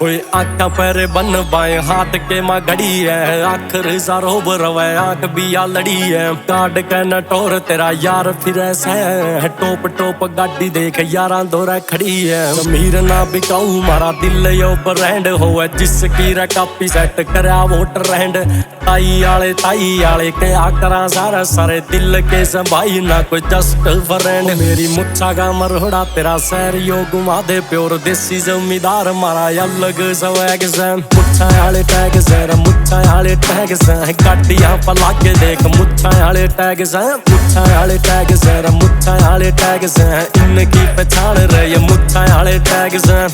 कोई आँखा पैरे बन बाएं हाथ के माँ घड़ी है, आखिर सारो बरवे आँख बिया लड़ी है। काट के नटोर तेरा यार फिर ऐसा है, टोप टोप गाड़ी देख यारा दौरा खड़ी है। जमीर ना बिकाऊ मारा दिल यो ब्रांड हो, जिसकी रे कापी सेट करा वोट रैंड। ताई आले क्या करा सारा सारे दिल के संभाई ना कोई जस्ट फ्रेंड। मेरी मुच्छा का मरोड़ा तेरा सैर यो घुमा दे प्योर देसी जमींदार मारा अलग स्वैग से। मुच्छा आले टैग से मुच्छा आले टैग से गाड़ियां पला के देख मुच्छा आले टैग से। मुच्छा आले टैग से मुच्छा आले टैग से इनकी पहचान रहे मुच्छा आले टैग से।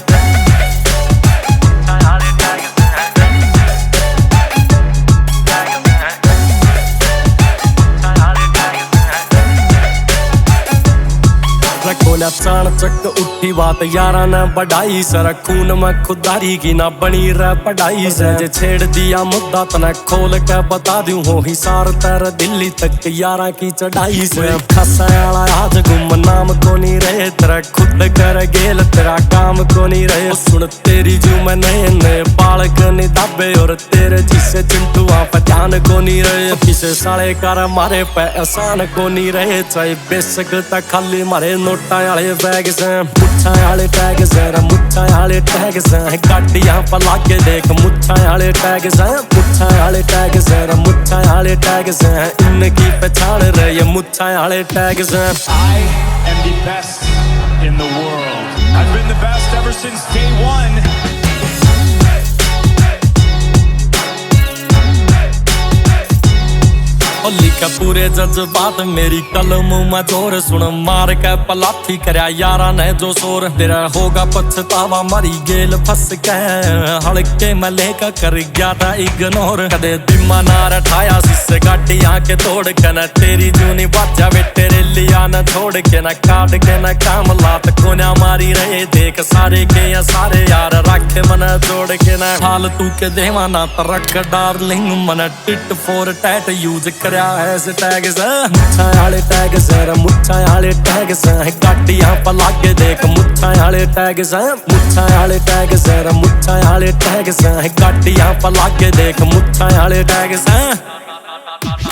खोला चाण चक उठी बात यारा ने बढ़ाई सर खून में खुदारी की ना बनी रह पढ़ाई से। जे छेड़ दिया मुद्दा तना खोल के बता दूं हो हिसार तेरे दिल्ली तक यारा की चढ़ाई से। खसायाला आज गुम नाम को नहीं रहे तेरा खुद कर गेल तेरा काम को नहीं रहे। सुन तेरी जू में नए बालक नहीं दाबे और तेरे जिसे चिंटुआ पहचान को नहीं रहे। किसे साले कर मारे पे एहसान को नहीं रहे, चाहे बेशक तक खाली मारे नोटा आले बैग से। मुच्छा आले टैग से मुच्छा आले टैग से गाड़ियां पला के देख मुच्छा आले टैग से। मुच्छा आले टैग से मुच्छा आले टैग से इनकी पहचान रहे मुच्छा आले टैग से। I am the best in the world. I've been the best ever since day one. लिखा पूरे जज्बात मेरी कलम में जोर, सुन मार के पलाथी करया यारा ने जो शोर। तेरा होगा पछतावा मरी गेल फंस के हड़के में लेकर कर गया था इग्नोर। कदे दिमा नार ठाया जिससे गाड़ी आके तोड़ के न तेरी जूनी बाजा वे तेरे लिया न छोड़ के न काट के न काम लात कोना मारी रहे देख सारे के या सारे यार रखे मन जोड़ के न हाल तू के देवा ना तरक डार्लिंग मन टिट फॉर टैट यूज करया ऐसे टैग से। मुच्छा आले टैग से मुच्छा आले टैग से गाड़ियां पला के देख मुच्छा आले टैग से। मुच्छा आले टैग से मुच्छा आले टैग से गाड़ियां पला के देख मुच्छा आले टैग से।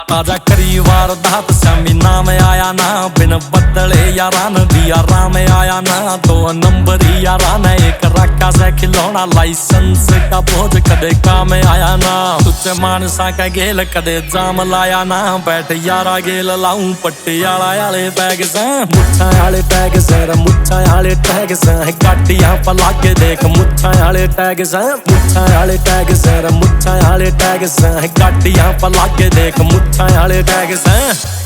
ताजा करी वारदात समी नाम आया ना बिन बदले यारान दिया राम आया ना। 2 नंबर यारान एक रखा से खिलौना लाइसेंस का बोझ कदे काम आया ना। तुझे मानसा का गेल कदे जाम लाया ना, बैठ यारा गेल लाऊं पटियाला आले बैग से। मुच्छा आले टैग से मुच्छा आले टैग से गाड़ियां पला के देख मुच्छा आले टैग से। मुच्छा आले टैग से मुच्छा आले टैग से गाड़ियां पला के देख मुच्छा आले टैग से।